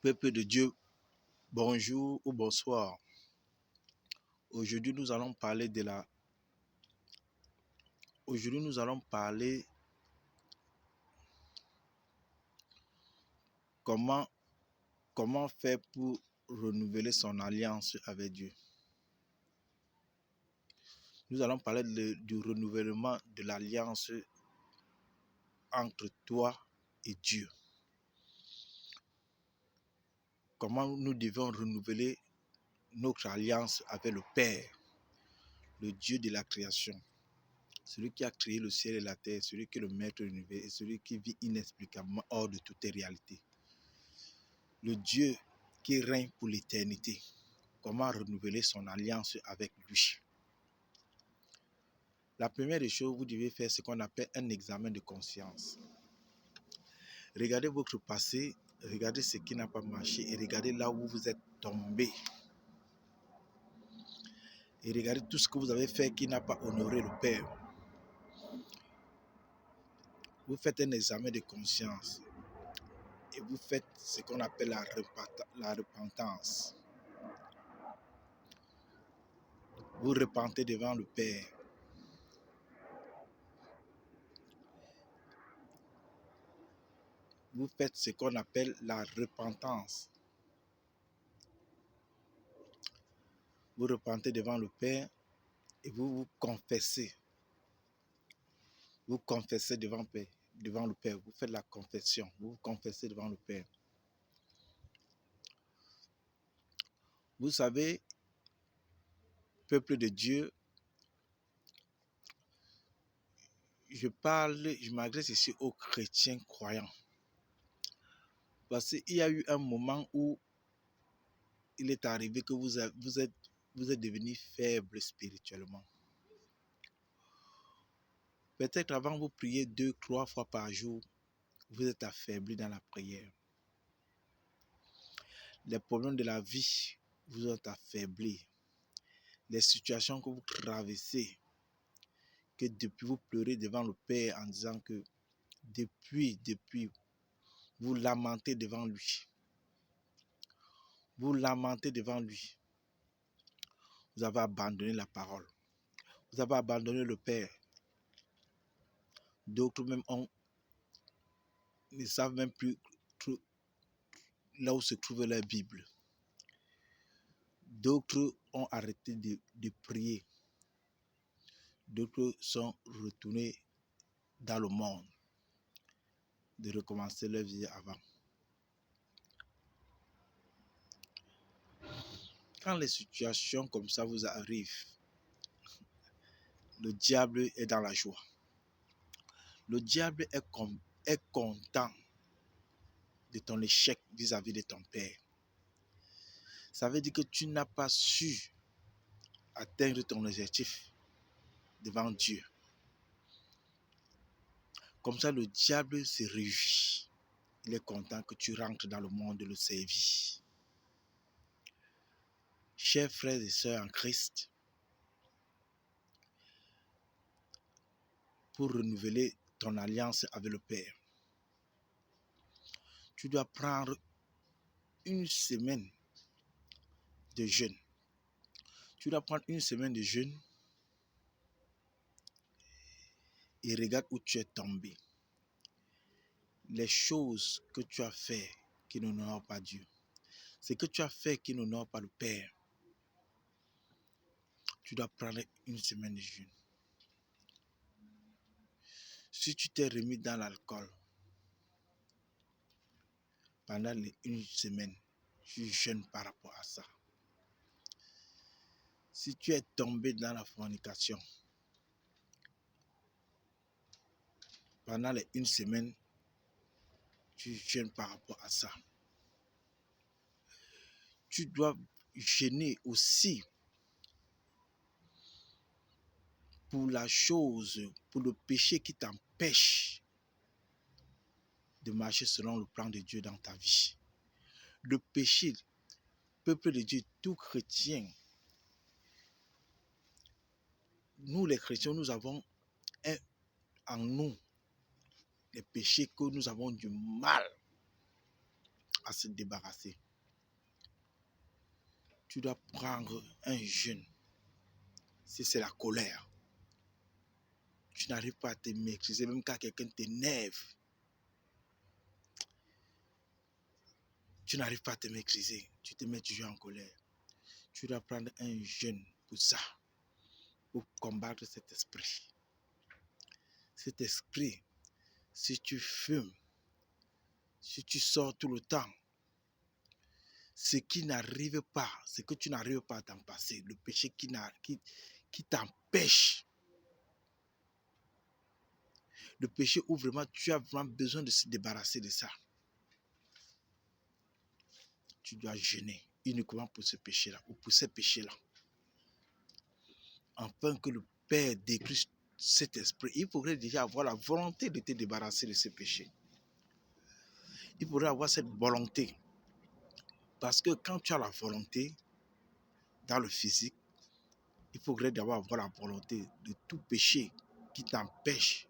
Peuple de Dieu, bonjour ou bonsoir. Aujourd'hui, nous allons parler comment faire pour renouveler son alliance avec Dieu. Nous allons parler du renouvellement de l'alliance entre toi et Dieu. Comment nous devons renouveler notre alliance avec le Père, le Dieu de la création, celui qui a créé le ciel et la terre, celui qui est le maître de l'univers et celui qui vit inexplicablement hors de toute réalité. Le Dieu qui règne pour l'éternité. Comment renouveler son alliance avec lui? La première des choses, vous devez faire ce qu'on appelle un examen de conscience. Regardez votre passé, regardez ce qui n'a pas marché et regardez là où vous êtes tombé. Et regardez tout ce que vous avez fait qui n'a pas honoré le Père. Vous faites un examen de conscience et vous faites ce qu'on appelle la repentance. Vous repentez devant le Père. Vous faites ce qu'on appelle la repentance. Vous repentez devant le Père et vous vous confessez. Vous confessez devant le Père. Vous faites la confession. Vous vous confessez devant le Père. Vous savez, peuple de Dieu, je m'adresse ici aux chrétiens croyants. Parce qu'il y a eu un moment où il est arrivé que vous êtes devenu faible spirituellement. Peut-être avant vous priez 2-3 fois par jour, vous êtes affaibli dans la prière. Les problèmes de la vie vous ont affaibli. Les situations que vous traversez, que depuis vous pleurez devant le Père en disant que depuis, vous lamentez devant lui. Vous lamentez devant lui. Vous avez abandonné la parole. Vous avez abandonné le Père. D'autres même ne savent même plus là où se trouve leur Bible. D'autres ont arrêté de prier. D'autres sont retournés dans le monde, de recommencer leur vie avant. Quand les situations comme ça vous arrivent, le diable est dans la joie. Le diable est content de ton échec vis-à-vis de ton Père. Ça veut dire que tu n'as pas su atteindre ton objectif devant Dieu. Comme ça, le diable se réjouit. Il est content que tu rentres dans le monde de le servir. Chers frères et sœurs en Christ, pour renouveler ton alliance avec le Père, tu dois prendre une semaine de jeûne. Tu dois prendre une semaine de jeûne et regarde où tu es tombé. Les choses que tu as fait qui n'honorent pas Dieu. Ce que tu as fait qui n'honore pas le Père. Tu dois prendre une semaine de jeûne. Si tu t'es remis dans l'alcool pendant une semaine, tu jeûnes par rapport à ça. Si tu es tombé dans la fornication pendant une semaine, tu jeûnes par rapport à ça. Tu dois jeûner aussi pour la chose, pour le péché qui t'empêche de marcher selon le plan de Dieu dans ta vie. Le péché, peuple de Dieu, tout chrétien, nous les chrétiens, nous avons en nous les péchés que nous avons du mal à se débarrasser. Tu dois prendre un jeûne. Si c'est la colère, tu n'arrives pas à te maîtriser, même quand quelqu'un t'énerve, tu n'arrives pas à te maîtriser, tu te mets toujours en colère. Tu dois prendre un jeûne pour ça, pour combattre cet esprit. Cet esprit, si tu fumes, si tu sors tout le temps, ce qui n'arrive pas, ce que tu n'arrives pas à t'en passer, le péché qui t'empêche, le péché où vraiment tu as vraiment besoin de se débarrasser de ça. Tu dois jeûner uniquement pour ce péché-là ou pour ces péchés-là. Afin que le Père détruise cet esprit, il faudrait déjà avoir la volonté de te débarrasser de ce péché. Il faudrait avoir cette volonté. Parce que quand tu as la volonté dans le physique, il faudrait d'abord avoir la volonté de tout péché qui t'empêche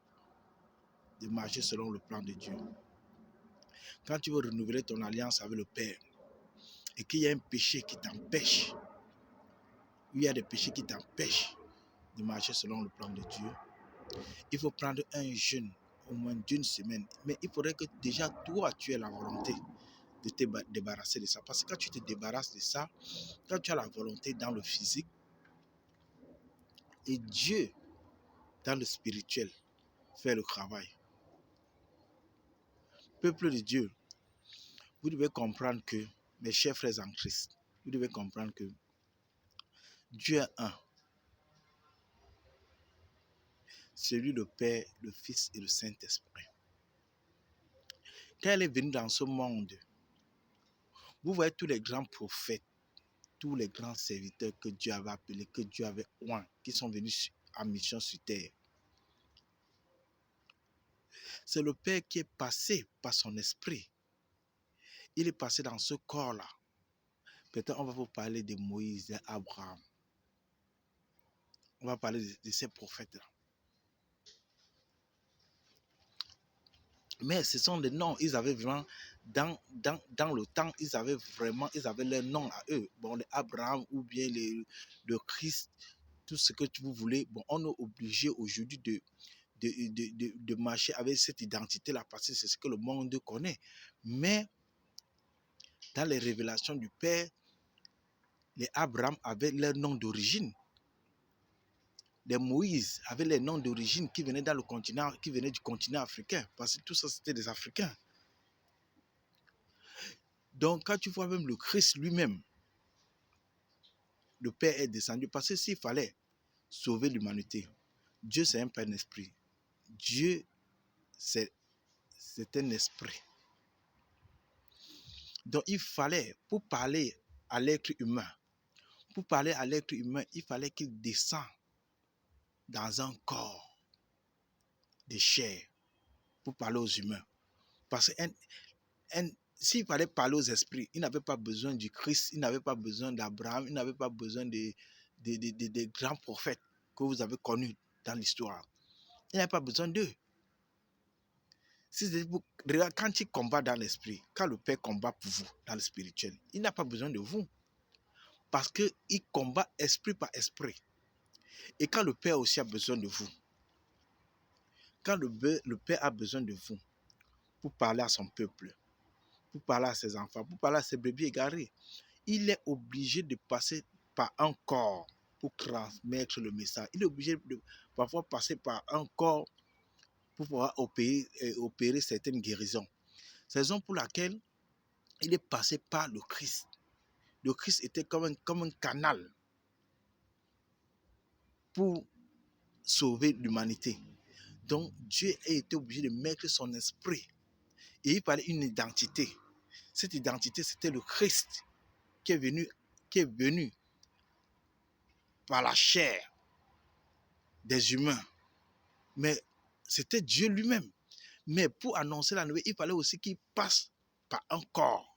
de marcher selon le plan de Dieu. Quand tu veux renouveler ton alliance avec le Père et qu'il y a un péché qui t'empêche, il y a des péchés qui t'empêchent de marcher selon le plan de Dieu, il faut prendre un jeûne au moins d'une semaine. Mais il faudrait que déjà toi, tu aies la volonté de te débarrasser de ça. Parce que quand tu te débarrasses de ça, quand tu as la volonté dans le physique, et Dieu, dans le spirituel, fait le travail. Peuple de Dieu, vous devez comprendre que, mes chers frères en Christ, vous devez comprendre que Dieu est un. C'est lui le Père, le Fils et le Saint-Esprit. Quand elle est venue dans ce monde, vous voyez tous les grands prophètes, tous les grands serviteurs que Dieu avait appelés, que Dieu avait oints, qui sont venus en mission sur terre. C'est le Père qui est passé par son esprit. Il est passé dans ce corps-là. Peut-être on va vous parler de Moïse, d'Abraham. On va parler de ces prophètes-là. Mais ce sont des noms, ils avaient vraiment, dans le temps, ils avaient leur nom à eux. Bon, les Abraham ou bien le Christ, tout ce que vous voulez. Bon, on est obligé aujourd'hui de marcher avec cette identité-là parce que c'est ce que le monde connaît. Mais dans les révélations du Père, les Abraham avaient leur nom d'origine. Les Moïse avaient les noms d'origine qui venaient du continent africain, parce que tout ça c'était des Africains. Donc quand tu vois même le Christ lui-même, le Père est descendu, parce que s'il fallait sauver l'humanité, Dieu c'est un Père d'esprit. Dieu c'est un esprit. Donc il fallait, pour parler à l'être humain, il fallait qu'il descende dans un corps de chair pour parler aux humains. Parce que s'il fallait parler aux esprits, il n'avait pas besoin du Christ, il n'avait pas besoin d'Abraham, il n'avait pas besoin des grands prophètes que vous avez connus dans l'histoire. Il n'avait pas besoin d'eux. Regarde, quand il combat dans l'esprit, quand le Père combat pour vous dans le spirituel, il n'a pas besoin de vous. Parce qu'il combat esprit par esprit. Et quand le Père aussi a besoin de vous, quand le Père a besoin de vous pour parler à son peuple, pour parler à ses enfants, pour parler à ses brebis égarés, il est obligé de passer par un corps pour transmettre le message. Il est obligé de parfois passer par un corps pour pouvoir opérer certaines guérisons. C'est la raison pour laquelle il est passé par le Christ. Le Christ était comme un canal pour sauver l'humanité. Donc Dieu a été obligé de mettre son esprit. Et il parlait d'une identité. Cette identité, c'était le Christ qui est venu par la chair des humains. Mais c'était Dieu lui-même. Mais pour annoncer la nouvelle, il fallait aussi qu'il passe par un corps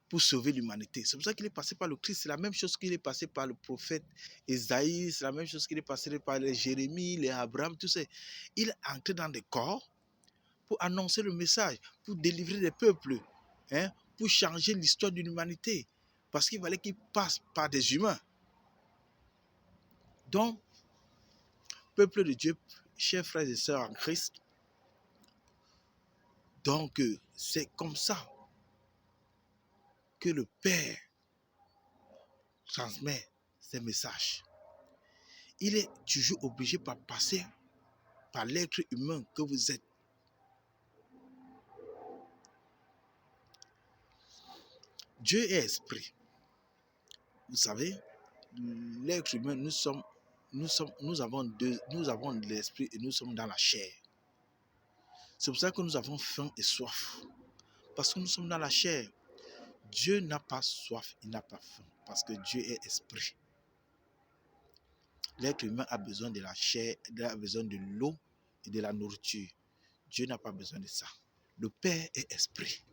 pour sauver l'humanité. C'est pour ça qu'il est passé par le Christ. C'est la même chose qu'il est passé par le prophète Isaïe, c'est la même chose qu'il est passé par les Jérémie, les Abraham, tout ça. Il est entré dans des corps pour annoncer le message, pour délivrer les peuples, hein, pour changer l'histoire de l'humanité. Parce qu'il fallait qu'il passe par des humains. Donc, peuple de Dieu, chers frères et sœurs en Christ, donc c'est comme ça que le Père transmet ses messages. Il est toujours obligé de passer par l'être humain que vous êtes. Dieu est esprit. Vous savez, l'être humain, nous avons de l'esprit et nous sommes dans la chair. C'est pour ça que nous avons faim et soif. Parce que nous sommes dans la chair. Dieu n'a pas soif, il n'a pas faim. Parce que Dieu est esprit. L'être humain a besoin de la chair, il a besoin de l'eau et de la nourriture. Dieu n'a pas besoin de ça. Le Père est esprit.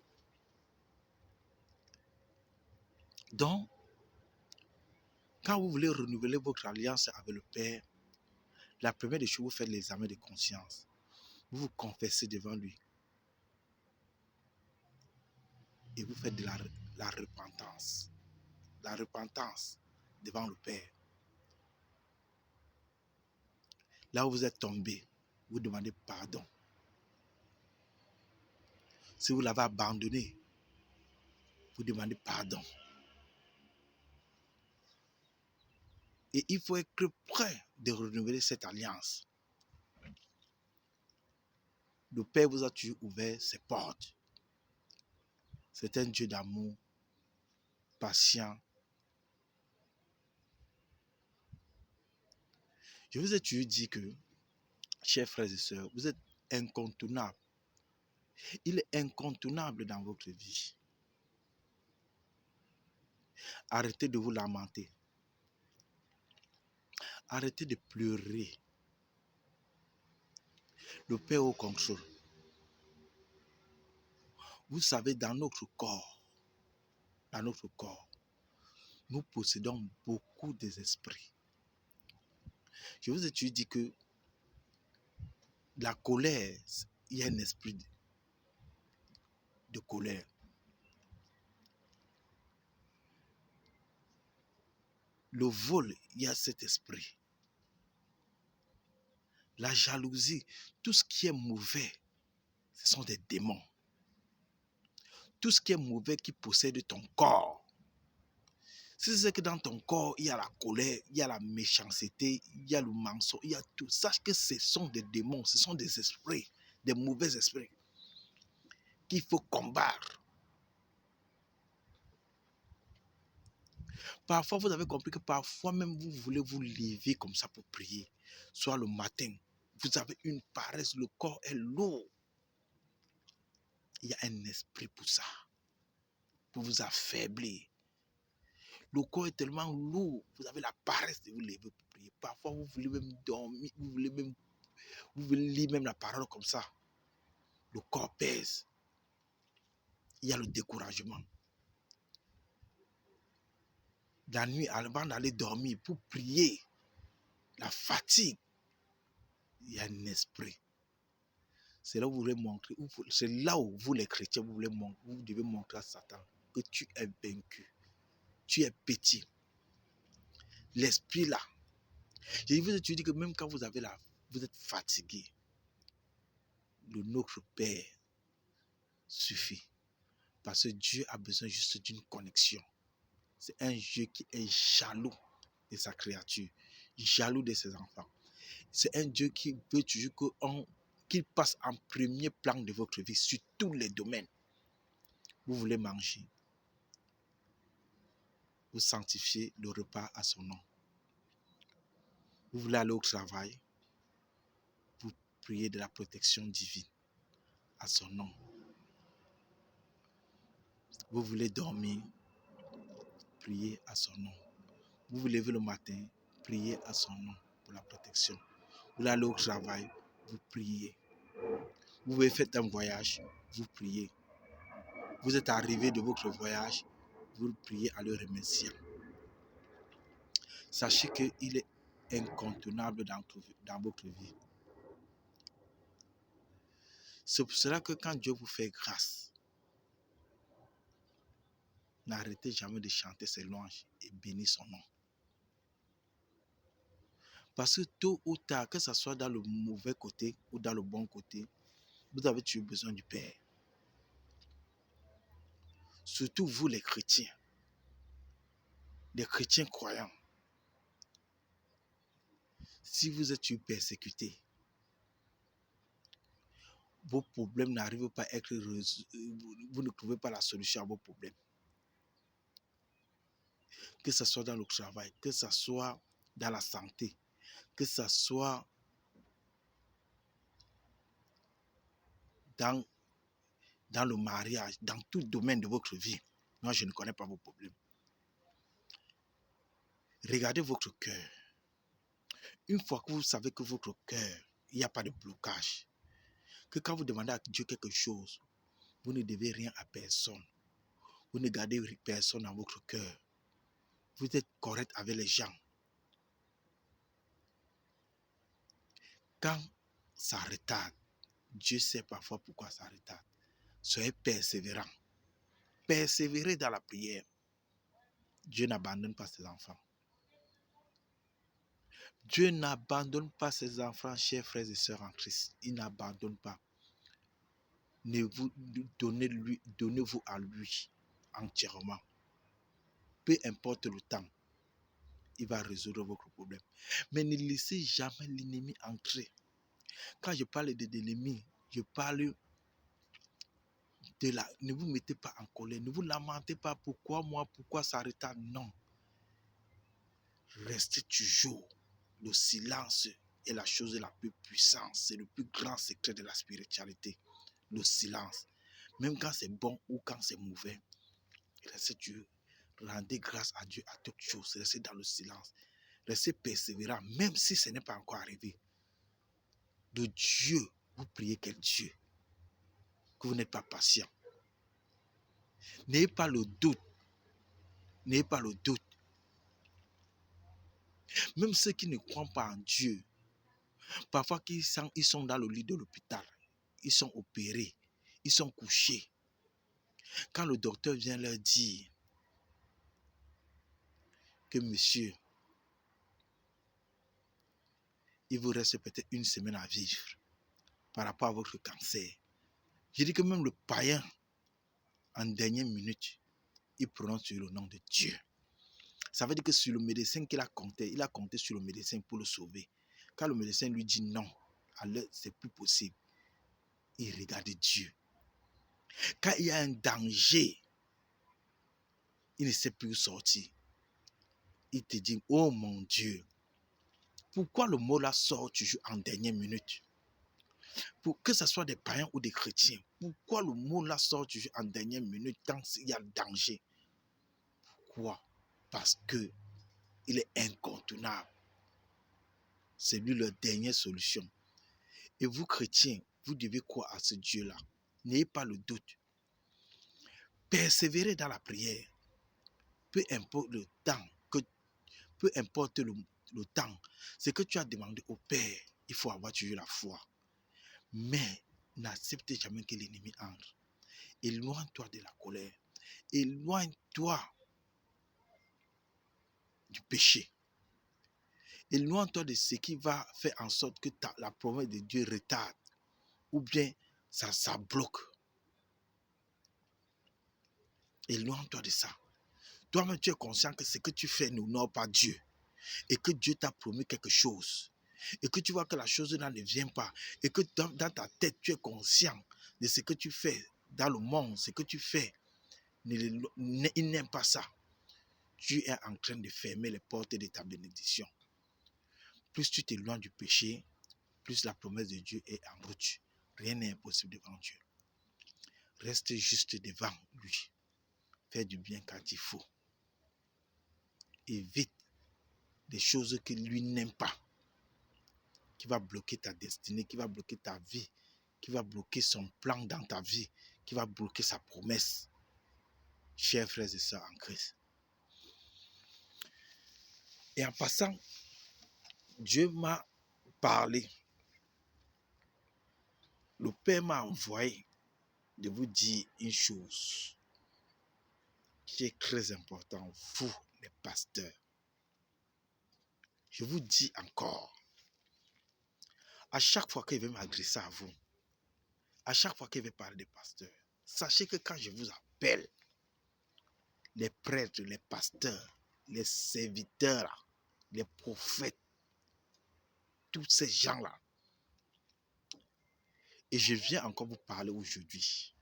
Donc, quand vous voulez renouveler votre alliance avec le Père, la première des choses, vous faites l'examen de conscience. Vous vous confessez devant lui. Et vous faites de la repentance. La repentance devant le Père. Là où vous êtes tombé, vous demandez pardon. Si vous l'avez abandonné, vous demandez pardon. Et il faut être prêt de renouveler cette alliance. Le Père vous a toujours ouvert ses portes. C'est un Dieu d'amour, patient. Je vous ai toujours dit que, chers frères et sœurs, vous êtes incontournables. Il est incontournable dans votre vie. Arrêtez de vous lamenter. Arrêtez de pleurer. Le Père au contrôle. Vous savez, dans notre corps, nous possédons beaucoup des esprits. Je vous ai toujours dit que la colère, il y a un esprit de colère. Le vol, il y a cet esprit. La jalousie, tout ce qui est mauvais, ce sont des démons. Tout ce qui est mauvais qui possède ton corps. Si c'est que dans ton corps, il y a la colère, il y a la méchanceté, il y a le mensonge, il y a tout. Sache que ce sont des démons, ce sont des esprits, des mauvais esprits qu'il faut combattre. Parfois, vous avez compris que parfois même vous voulez vous lever comme ça pour prier. Soit le matin, vous avez une paresse, le corps est lourd. Il y a un esprit pour ça, pour vous affaiblir. Le corps est tellement lourd, vous avez la paresse de vous lever pour prier. Parfois, vous voulez même dormir, vous voulez lire même la parole comme ça. Le corps pèse. Il y a le découragement. La nuit, avant d'aller dormir, pour prier, la fatigue, il y a un esprit. C'est là où vous voulez montrer, c'est là où vous les chrétiens, vous devez montrer à Satan que tu es vaincu. Tu es petit. L'esprit là. Je vous ai dit que même quand vous êtes fatigué, le notre Père suffit. Parce que Dieu a besoin juste d'une connexion. C'est un Dieu qui est jaloux de sa créature, jaloux de ses enfants. C'est un Dieu qui veut toujours qu'il passe en premier plan de votre vie sur tous les domaines. Vous voulez manger, vous sanctifiez le repas à son nom. Vous voulez aller au travail, vous priez de la protection divine à son nom. Vous voulez dormir, priez à son nom. Vous vous levez le matin, priez à son nom pour la protection. Vous voulez aller au travail, vous priez. Vous voulez faire un voyage, vous priez. Vous êtes arrivé de votre voyage, vous priez à le remercier. Sachez qu'il est incontournable dans votre vie. C'est pour cela que quand Dieu vous fait grâce, n'arrêtez jamais de chanter ses louanges et bénir son nom. Parce que tôt ou tard, que ce soit dans le mauvais côté ou dans le bon côté, vous avez toujours besoin du Père. Surtout vous les chrétiens croyants. Si vous êtes persécutés, vos problèmes n'arrivent pas à être résolus, vous ne trouvez pas la solution à vos problèmes. Que ce soit dans le travail, que ce soit dans la santé, que ce soit dans le mariage, dans tout domaine de votre vie. Moi, je ne connais pas vos problèmes. Regardez votre cœur. Une fois que vous savez que votre cœur, il n'y a pas de blocage, que quand vous demandez à Dieu quelque chose, vous ne devez rien à personne. Vous ne gardez personne dans votre cœur. Vous êtes correct avec les gens. Quand ça retarde, Dieu sait parfois pourquoi ça retarde. Soyez persévérants. Persévérez dans la prière. Dieu n'abandonne pas ses enfants. Dieu n'abandonne pas ses enfants, chers frères et sœurs en Christ. Il n'abandonne pas. Donnez-vous à lui entièrement. Peu importe le temps, il va résoudre votre problème. Mais ne laissez jamais l'ennemi entrer. Quand je parle de l'ennemi, je parle de la... Ne vous mettez pas en colère, ne vous lamentez pas. Pourquoi moi, pourquoi ça retarde? Non. Restez toujours. Le silence est la chose la plus puissante. C'est le plus grand secret de la spiritualité. Le silence. Même quand c'est bon ou quand c'est mauvais, restez Dieu. Rendez grâce à Dieu à toute chose. Restez dans le silence. Restez persévérant, même si ce n'est pas encore arrivé. De Dieu, vous priez quel Dieu? Que vous n'êtes pas patient. N'ayez pas le doute. N'ayez pas le doute. Même ceux qui ne croient pas en Dieu, parfois ils sont dans le lit de l'hôpital, ils sont opérés, ils sont couchés. Quand le docteur vient leur dire que monsieur, il vous reste peut-être une semaine à vivre par rapport à votre cancer. Je dis que même le païen, en dernière minute, il prononce sur le nom de Dieu. Ça veut dire que sur le médecin qu'il a compté, il a compté sur le médecin pour le sauver. Quand le médecin lui dit non, alors c'est plus possible. Il regarde Dieu. Quand il y a un danger, il ne sait plus où sortir. Il te dit, oh mon Dieu, pourquoi le mot là sort toujours en dernière minute? Pour que ce soit des païens ou des chrétiens, pourquoi le mot là sort toujours en dernière minute quand il y a le danger? Pourquoi? Parce que il est incontournable. C'est lui leur dernière solution. Et vous, chrétiens, vous devez croire à ce Dieu-là. N'ayez pas le doute. Persévérez dans la prière. Peu importe le temps, peu importe le temps, ce que tu as demandé au Père, il faut avoir toujours la foi. Mais n'accepte jamais que l'ennemi entre. Éloigne-toi de la colère. Éloigne-toi du péché. Éloigne-toi de ce qui va faire en sorte que la promesse de Dieu retarde. Ou bien ça bloque. Éloigne-toi de ça. Toi-même, tu es conscient que ce que tu fais n'honore pas Dieu. Et que Dieu t'a promis quelque chose. Et que tu vois que la chose là ne vient pas. Et que dans ta tête, tu es conscient de ce que tu fais dans le monde. Ce que tu fais, il n'aime pas ça. Tu es en train de fermer les portes de ta bénédiction. Plus tu t'éloignes du péché, plus la promesse de Dieu est en route. Rien n'est impossible devant Dieu. Reste juste devant lui. Fais du bien quand il faut. Évite des choses que lui n'aime pas, qui va bloquer ta destinée, qui va bloquer ta vie, qui va bloquer son plan dans ta vie, qui va bloquer sa promesse. Chers frères et sœurs en Christ. Et en passant, Dieu m'a parlé Le Père m'a envoyé de vous dire une chose qui est très importante, vous, les pasteurs. Je vous dis encore, à chaque fois qu'il veut m'adresser à vous, à chaque fois qu'il veut parler des pasteurs, sachez que quand je vous appelle, les prêtres, les pasteurs, les serviteurs, les prophètes, tous ces gens-là, et je viens encore vous parler aujourd'hui,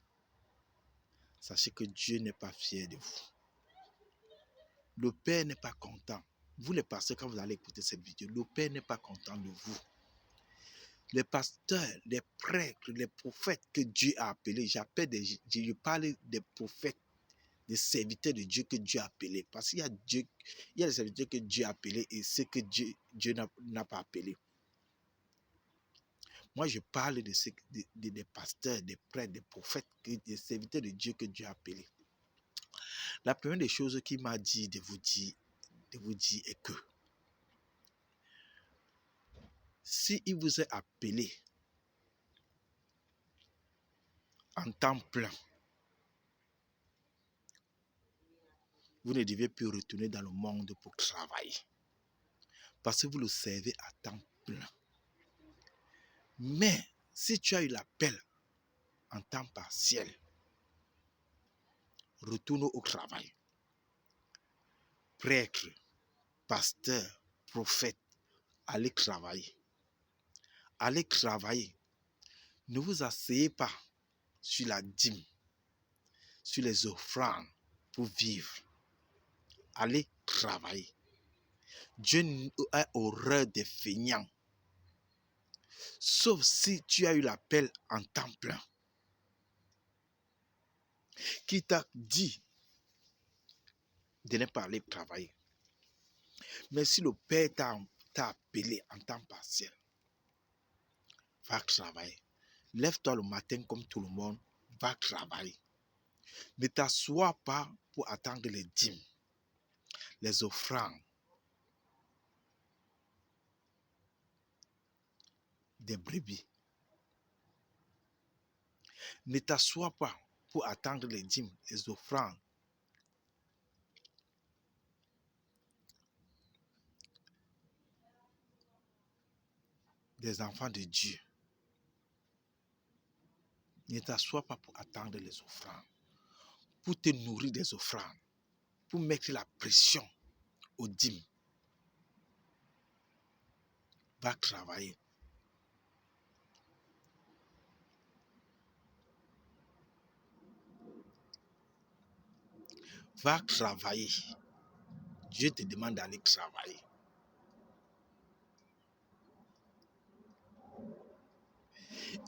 sachez que Dieu n'est pas fier de vous. Le Père n'est pas content. Vous les pasteurs, quand vous allez écouter cette vidéo, le Père n'est pas content de vous. Les pasteurs, les prêtres, les prophètes que Dieu a appelés, je parle des prophètes, des serviteurs de Dieu que Dieu a appelés. Parce qu'il y a il y a des serviteurs que Dieu a appelés et ceux que Dieu n'a pas appelés. Moi, je parle des pasteurs, des prêtres, des prophètes, des serviteurs de Dieu que Dieu a appelés. La première des choses qu'il m'a dit de vous dire est que si il vous est appelé en temps plein, vous ne devez plus retourner dans le monde pour travailler. Parce que vous le servez à temps plein. Mais si tu as eu l'appel en temps partiel, retourne au travail. Prêtre, pasteur, prophète, allez travailler. Allez travailler. Ne vous asseyez pas sur la dîme, sur les offrandes pour vivre. Allez travailler. Dieu a horreur des feignants. Sauf si tu as eu l'appel en temps plein. Qui t'a dit de ne pas aller travailler. Mais si le Père t'a appelé en temps partiel, va travailler. Lève-toi le matin comme tout le monde, va travailler. Ne t'assois pas pour attendre les dîmes, les offrandes, des brebis. Ne t'assois pas pour attendre les dîmes, les offrandes. Des enfants de Dieu. Ne t'assois pas pour attendre les offrandes, pour te nourrir des offrandes, pour mettre la pression aux dîmes. Va travailler. Va travailler. Dieu te demande d'aller travailler.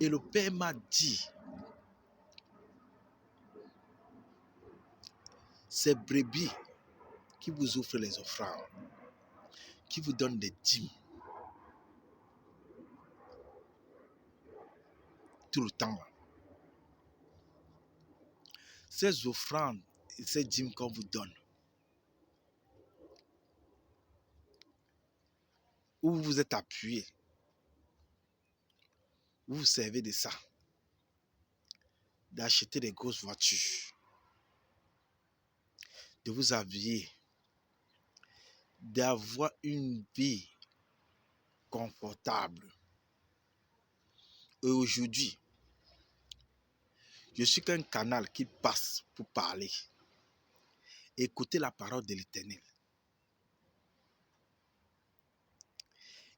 Et le Père m'a dit, ces brebis qui vous offrent les offrandes, qui vous donnent des dîmes, tout le temps. Ces offrandes et ces dîmes qu'on vous donne, où vous vous êtes appuyé, où vous servez de ça, d'acheter des grosses voitures, de vous habiller, d'avoir une vie confortable. Et aujourd'hui, je suis qu'un canal qui passe pour parler. Écoutez la parole de l'Éternel.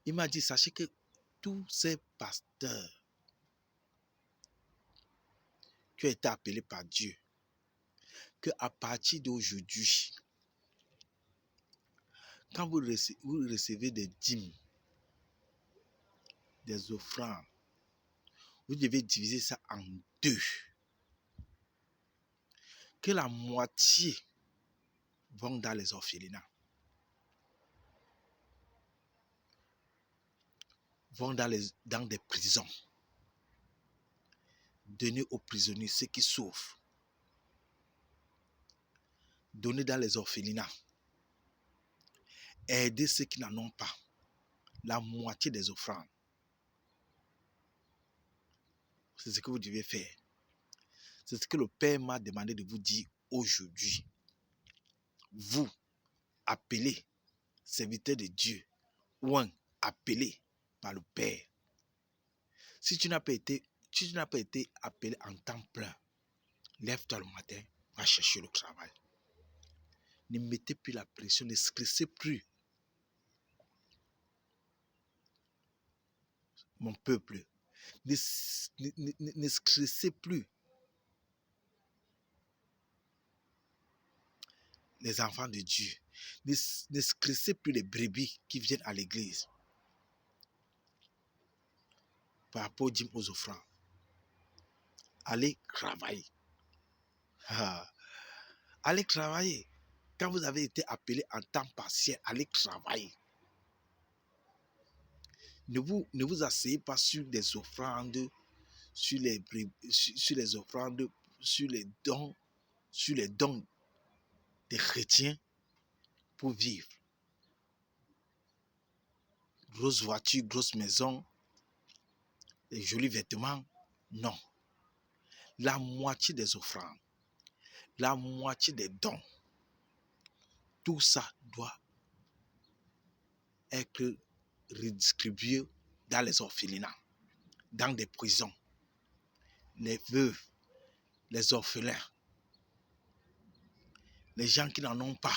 Il m'a dit, sachez que tous ces pasteurs qui ont été appelés par Dieu, qu'à partir d'aujourd'hui, quand vous recevez des dîmes, des offrandes, vous devez diviser ça en deux. Que la moitié vont dans les orphelinats, vont dans des prisons, donner aux prisonniers ceux qui souffrent, donner dans les orphelinats, aider ceux qui n'en ont pas, la moitié des offrandes. C'est ce que vous devez faire. C'est ce que le Père m'a demandé de vous dire aujourd'hui. Vous, appelez, serviteur de Dieu, ou un appelé par le Père. Si tu n'as pas été appelé en temps plein, lève-toi le matin, va chercher le travail. Ne mettez plus la pression, ne stressez plus. Mon peuple, ne stressez plus. Les enfants de Dieu, ne stressez plus les brebis qui viennent à l'église par rapport aux offrandes. Allez travailler. Allez travailler. Quand vous avez été appelé en temps partiel, allez travailler. Ne vous asseyez pas sur des offrandes, sur les offrandes, sur les dons des chrétiens pour vivre. Grosse voiture, grosse maison, les jolis vêtements, non. La moitié des offrandes, la moitié des dons, tout ça doit être redistribué dans les orphelinats, dans des prisons, les veuves, les orphelins, les gens qui n'en ont pas.